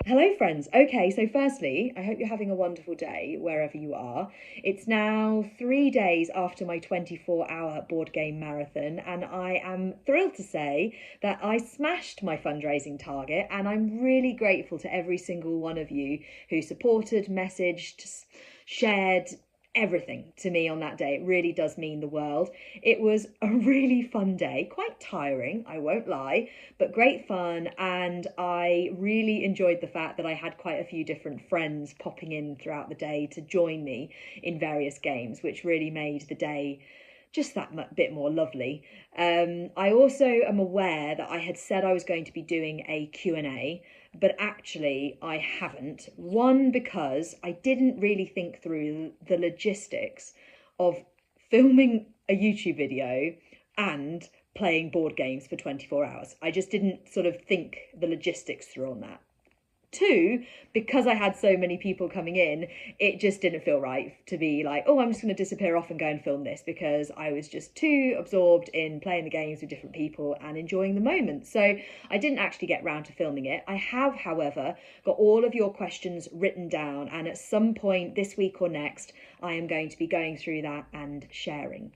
Hello, friends. Okay, so firstly, I hope you're having a wonderful day wherever you are. It's now 3 days after my 24-hour board game marathon, and I am thrilled to say that I smashed my fundraising target, and I'm really grateful to every single one of you who supported, messaged, shared, everything to me on that day. It really does mean the world. It was a really fun day, quite tiring, I won't lie, but great fun. And I really enjoyed the fact that I had quite a few different friends popping in throughout the day to join me in various games, which really made the day just that bit more lovely. I also am aware that I had said I was going to be doing a Q&A, but actually I haven't. One, because I didn't really think through the logistics of filming a YouTube video and playing board games for 24 hours. I just didn't sort of think the logistics through on that. Two, because I had so many people coming in, it just didn't feel right to be like, oh, I'm just going to disappear off and go and film this, because I was just too absorbed in playing the games with different people and enjoying the moment. So I didn't actually get round to filming it. I have, however, got all of your questions written down, and at some point this week or next, I am going to be going through that and sharing.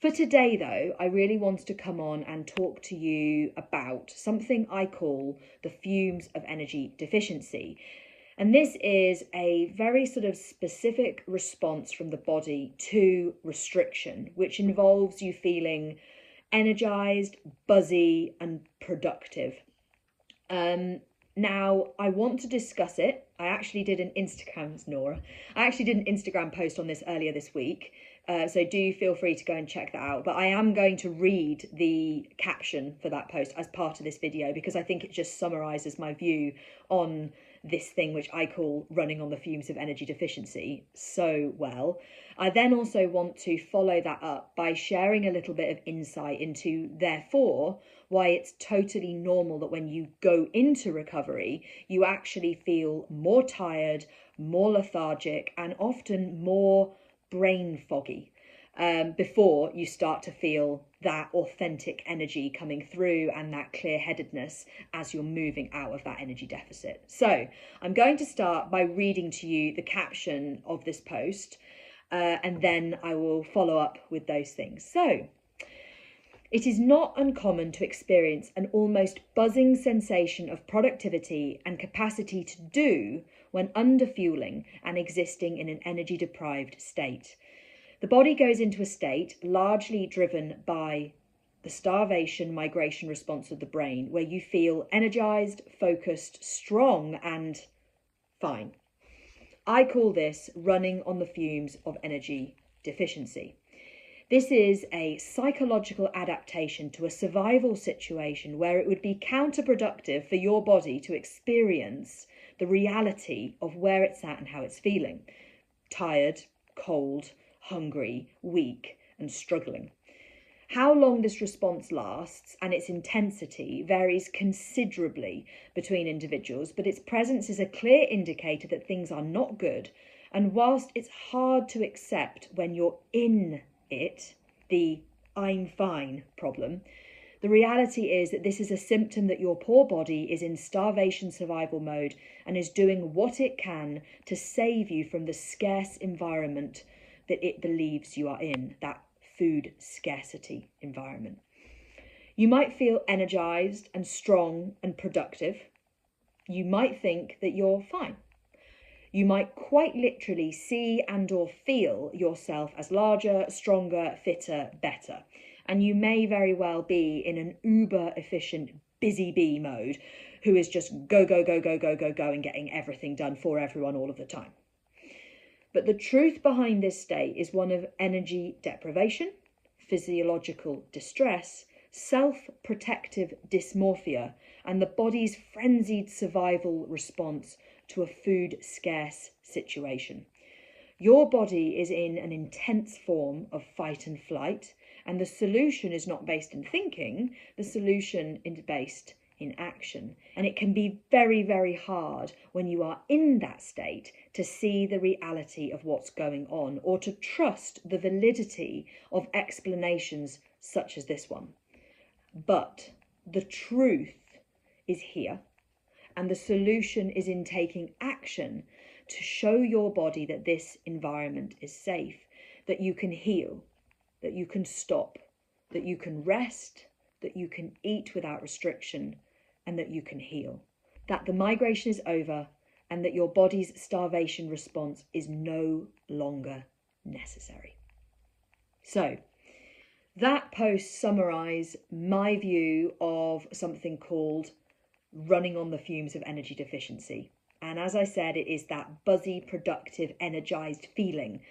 For today, though, I really wanted to come on and talk to you about something I call the fumes of energy deficiency. And this is a very sort of specific response from the body to restriction, which involves you feeling energized, buzzy, and productive. Now, I want to discuss it. I actually did an Instagram post on this earlier this week. So do feel free to go and check that out. But I am going to read the caption for that post as part of this video, because I think it just summarises my view on this thing, which I call running on the fumes of energy deficiency, so well. I then also want to follow that up by sharing a little bit of insight into, therefore, why it's totally normal that when you go into recovery, you actually feel more tired, more lethargic, and often more brain foggy before you start to feel that authentic energy coming through and that clear-headedness as you're moving out of that energy deficit. So I'm going to start by reading to you the caption of this post, and then I will follow up with those things. So, it is not uncommon to experience an almost buzzing sensation of productivity and capacity to do when underfueling and existing in an energy-deprived state. The body goes into a state largely driven by the starvation migration response of the brain, where you feel energized, focused, strong, and fine. I call this running on the fumes of energy deficiency. This is a psychological adaptation to a survival situation where it would be counterproductive for your body to experience the reality of where it's at and how it's feeling. Tired, cold, hungry, weak, and struggling. How long this response lasts and its intensity varies considerably between individuals, but its presence is a clear indicator that things are not good. And whilst it's hard to accept when you're in it, the I'm fine problem, the reality is that this is a symptom that your poor body is in starvation survival mode and is doing what it can to save you from the scarce environment that it believes you are in, that food scarcity environment. You might feel energized and strong and productive. You might think that you're fine. You might quite literally see and or feel yourself as larger, stronger, fitter, better. And you may very well be in an uber efficient busy bee mode who is just go, go, go, go, go, go, go and getting everything done for everyone all of the time. But the truth behind this state is one of energy deprivation, physiological distress, self-protective dysmorphia, and the body's frenzied survival response to a food scarce situation. Your body is in an intense form of fight and flight, and the solution is not based in thinking, the solution is based in action. And it can be very, very hard when you are in that state to see the reality of what's going on or to trust the validity of explanations such as this one. But the truth is here. And the solution is in taking action to show your body that this environment is safe, that you can heal, that you can stop, that you can rest, that you can eat without restriction, and that you can heal. That the migration is over and that your body's starvation response is no longer necessary. So, that post summarised my view of something called running on the fumes of energy deficiency. And as I said, it is that buzzy, productive, energised feeling,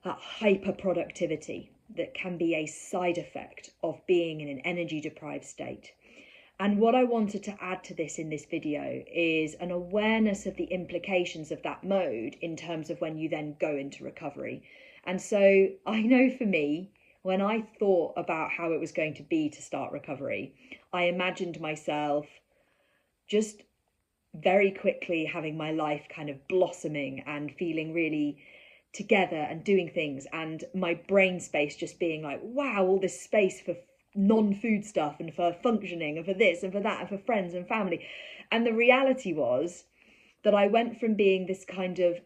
that hyper productivity that can be a side effect of being in an energy deprived state. And what I wanted to add to this in this video is an awareness of the implications of that mode in terms of when you then go into recovery. And so I know for me, when I thought about how it was going to be to start recovery, I imagined myself just very quickly having my life kind of blossoming and feeling really together and doing things, and my brain space just being like, wow, all this space for non-food stuff and for functioning and for this and for that and for friends and family. And the reality was that I went from being this kind of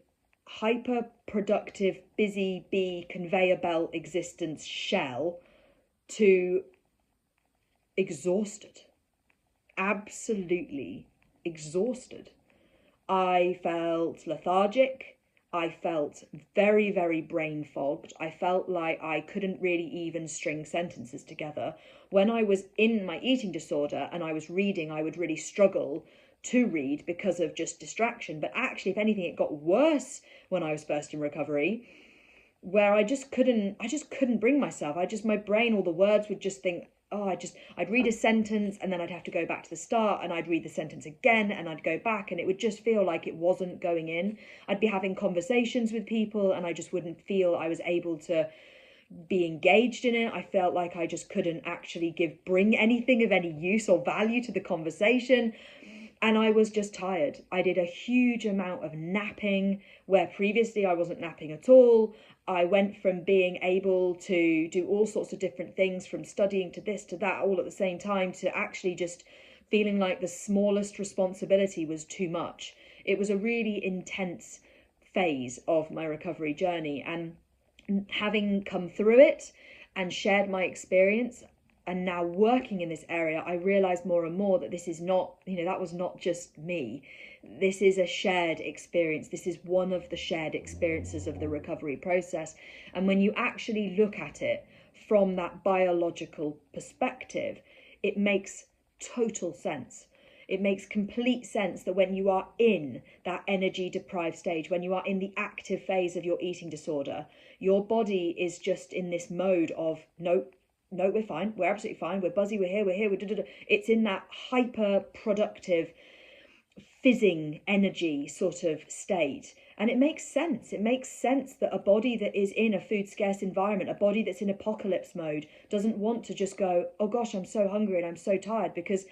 hyper productive, busy bee conveyor belt existence shell to exhausted, absolutely exhausted. I felt lethargic. I felt very, very brain fogged. I felt like I couldn't really even string sentences together. When I was in my eating disorder and I was reading, I would really struggle to read because of just distraction. But actually, if anything, it got worse when I was first in recovery, where I just couldn't bring myself. My brain, all the words would just think, I'd read a sentence and then I'd have to go back to the start and I'd read the sentence again and I'd go back and it would just feel like it wasn't going in. I'd be having conversations with people and I just wouldn't feel I was able to be engaged in it. I felt like I just couldn't actually bring anything of any use or value to the conversation. And I was just tired. I did a huge amount of napping where previously I wasn't napping at all. I went from being able to do all sorts of different things, from studying to this to that all at the same time, to actually just feeling like the smallest responsibility was too much. It was a really intense phase of my recovery journey. And having come through it and shared my experience, and now working in this area, I realised more and more that this is not, that was not just me. This is a shared experience. This is one of the shared experiences of the recovery process. And when you actually look at it from that biological perspective, it makes total sense. It makes complete sense that when you are in that energy deprived stage, when you are in the active phase of your eating disorder, your body is just in this mode of, nope, no, we're fine. We're absolutely fine. We're buzzy. We're here. It's in that hyper productive, fizzing energy sort of state. And it makes sense. It makes sense that a body that is in a food scarce environment, a body that's in apocalypse mode, doesn't want to just go, oh gosh, I'm so hungry and I'm so tired, because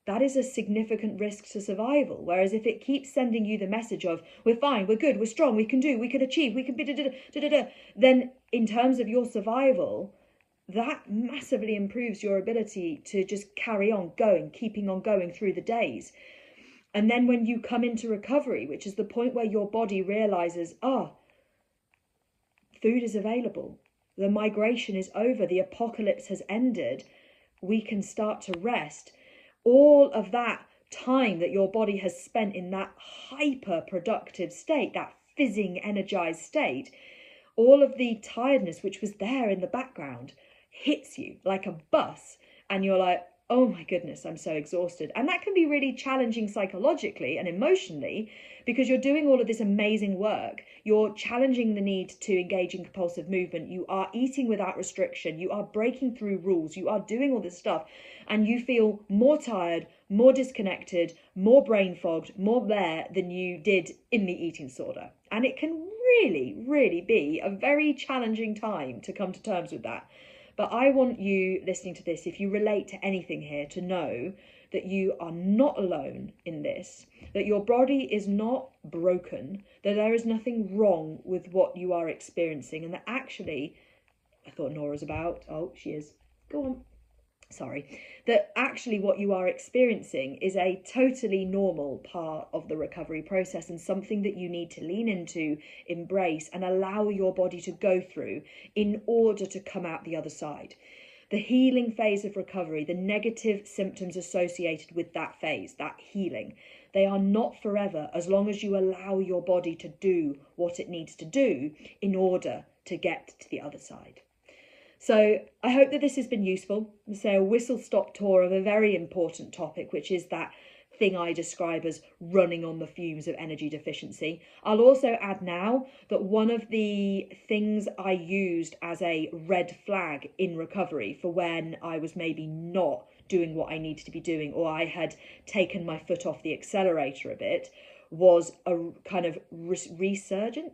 that is a significant risk to survival. Whereas if it keeps sending you the message of, we're fine, we're good, we're strong, we can do, we can achieve, we can be, then in terms of your survival, that massively improves your ability to just carry on going, keeping on going through the days. And then when you come into recovery, which is the point where your body realizes, food is available, the migration is over, the apocalypse has ended, we can start to rest. All of that time that your body has spent in that hyper productive state, that fizzing, energized state, all of the tiredness which was there in the background hits you like a bus, and you're like, oh my goodness, I'm so exhausted. And that can be really challenging psychologically and emotionally, because you're doing all of this amazing work. You're challenging the need to engage in compulsive movement. You are eating without restriction. You are breaking through rules. You are doing all this stuff, and you feel more tired, more disconnected, more brain fogged, more there than you did in the eating disorder. And it can really, really be a very challenging time to come to terms with that. But I want you listening to this, if you relate to anything here, to know that you are not alone in this, that your body is not broken, that there is nothing wrong with what you are experiencing, and that actually, I thought Nora's about. Oh, she is. Go on. that actually what you are experiencing is a totally normal part of the recovery process and something that you need to lean into, embrace, and allow your body to go through in order to come out the other side. The healing phase of recovery, the negative symptoms associated with that phase, that healing, they are not forever as long as you allow your body to do what it needs to do in order to get to the other side. So I hope that this has been useful. So a whistle-stop tour of a very important topic, which is that thing I describe as running on the fumes of energy deficiency. I'll also add now that one of the things I used as a red flag in recovery for when I was maybe not doing what I needed to be doing, or I had taken my foot off the accelerator a bit, was a kind of resurgent.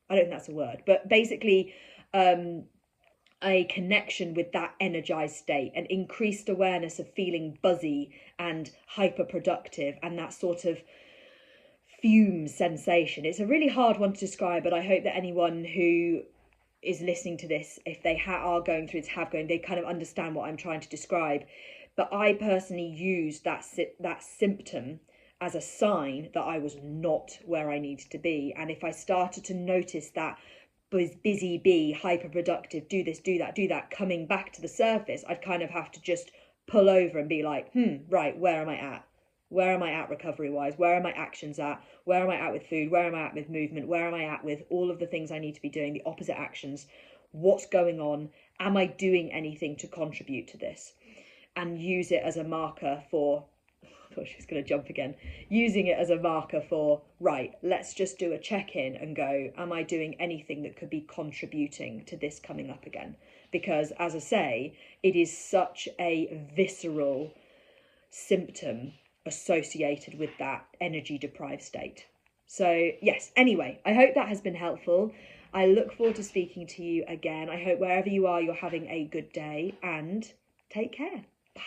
I don't think that's a word, but basically a connection with that energized state, an increased awareness of feeling buzzy and hyper productive, and that sort of fume sensation. It's a really hard one to describe, but I hope that anyone who is listening to this, if they are going through this, they kind of understand what I'm trying to describe. But I personally used that symptom as a sign that I was not where I needed to be. And if I started to notice that busy bee, hyper productive, do this, do that, coming back to the surface, I'd kind of have to just pull over and be like, right, where am I at? Where am I at recovery wise? Where are my actions at? Where am I at with food? Where am I at with movement? Where am I at with all of the things I need to be doing, the opposite actions? What's going on? Am I doing anything to contribute to this? And use it as a marker for, I thought she was going to jump again, using it as a marker for, right, let's just do a check-in and go, am I doing anything that could be contributing to this coming up again? Because, as I say, it is such a visceral symptom associated with that energy deprived state. So yes, anyway, I hope that has been helpful. I look forward to speaking to you again. I hope wherever you are, you're having a good day, and take care. Bye.